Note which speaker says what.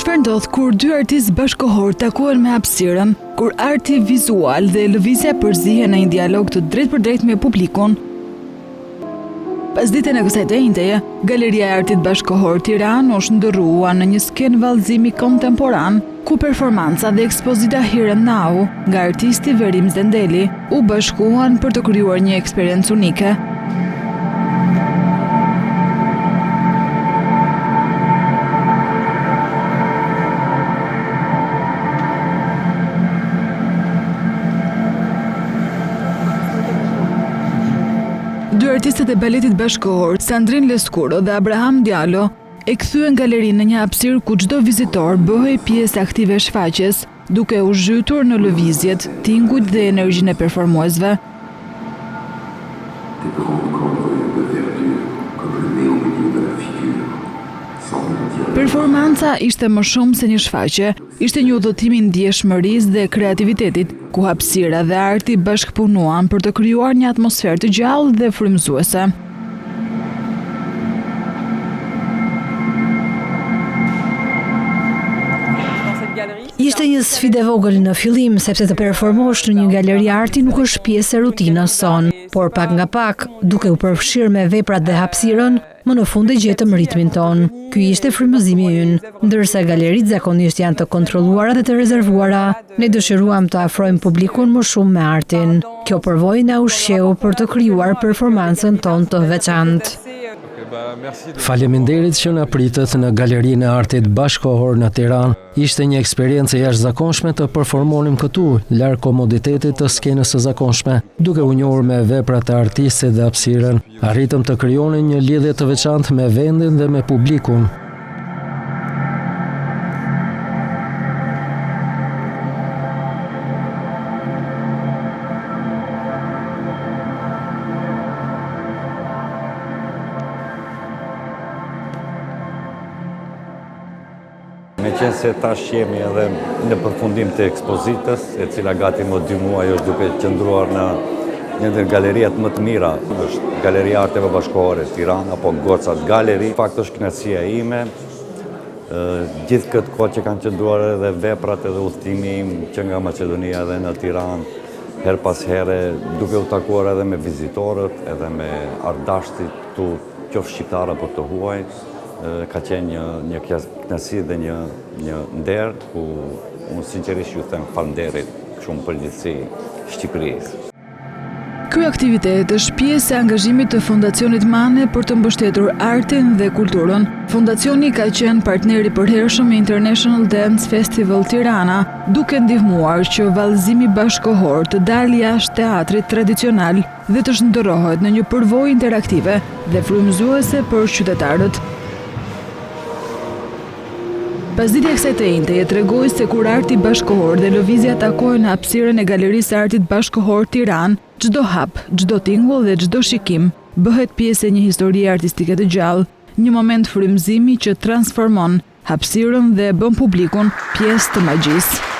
Speaker 1: Çfarë ndodh kur dy artistë bashkëkohor takohen me hapësirën, kur arti vizual dhe lëvizja përzihen në një dialog të drejtë me publikun? Pas ditën e kësaj të njëjtëje, Galeria e Artit Bashkëkohor Tiranë u shndërrua në një skenë vallëzimi kontemporan, ku performanca dhe ekspozita Here and Now nga artisti Verim Zendeli u bashkuan për të krijuar një eksperiencë unike. Dy artistët e baletit bashkëkohor, Sandrine Lescuro dhe Abraham Diallo, e kthyen galerinë në një hapësirë ku çdo vizitor bëhej pjesë aktive e shfaqjes, duke u zhytur në lëvizjet, tingujt dhe energjinë e performuesve. Performanca ishte më shumë se një shfaqje, ishte një udhëtim i ndjeshmërisë dhe kreativitetit, ku hapësira dhe arti bashkëpunuan për të krijuar një atmosferë të gjallë dhe frymëzuese.
Speaker 2: Ishte një sfidë e vogël në fillim, sepse të performosh në një galeri arti nuk është pjesë e rutinës sonë, por pak nga pak, duke u përfshirë me veprat dhe hapësirën, më në fund e gjetëm ritmin ton. Ky ishte frymëzimi ynë, ndërsa galeritë zakonisht janë të kontrolluara dhe të rezervuara, ne dëshiruam të afrojmë publikun më shumë me artin. Kjo përvojë na ushqeu për të krijuar performancën tonë të veçantë.
Speaker 3: Faleminderit që na pritët në Galerinë e Artit Bashkëkohor në Tiranë. Ishte një eksperiencë e jashtëzakonshme të performonim këtu, larg komoditetit të skenës së zakonshme, duke u njohur me veprat e artistit dhe hapësirën. Arritëm të krijonim një lidhje të veçantë me vendin dhe me publikun.
Speaker 4: Me qenë se tash jemi edhe në përfundim të ekspozitës, e cila gati më 2 muaj është duke qëndruar në një ndër galeriat më të mira, është Galeria e Arteve Bashkëkohore Tiranë, apo Gocat Galeri. Fakt është kënaqësia ime, gjithë këtë kohë që kanë qëndruar edhe veprat edhe udhëtimi im që nga Maqedonia edhe në Tiranë, her pas here, duke u takuar edhe me vizitorët, edhe me ardashtit tu, qoftë shqiptar apo të huaj. Ka qenë një kënaqësi dhe një nder ku unë sinqerisht ju them falënderit shumë përgjithësi Shqipërisë.
Speaker 1: Ky aktivitet është pjesë e angazhimit të Fondacionit Mane për të mbështetur artin dhe kulturën. Fondacioni ka qenë partner i përhershëm i International Dance Festival Tirana, duke ndihmuar që vallëzimi bashkëkohor të dalë jashtë teatrit tradicional dhe të shndërrohet në një përvojë interaktive dhe frymëzuese për qytetarët. Pasditja e kësaj të njëjtëje tregoi se kur arti bashkëkohor dhe lëvizja takohen në hapësirën e Galerisë së Artit Bashkëkohor Tiranë, çdo hap, çdo tingull dhe çdo shikim bëhet pjesë e një historie artistike të gjallë, një moment frymëzimi që transformon hapësirën dhe bën publikun pjesë të magjisë.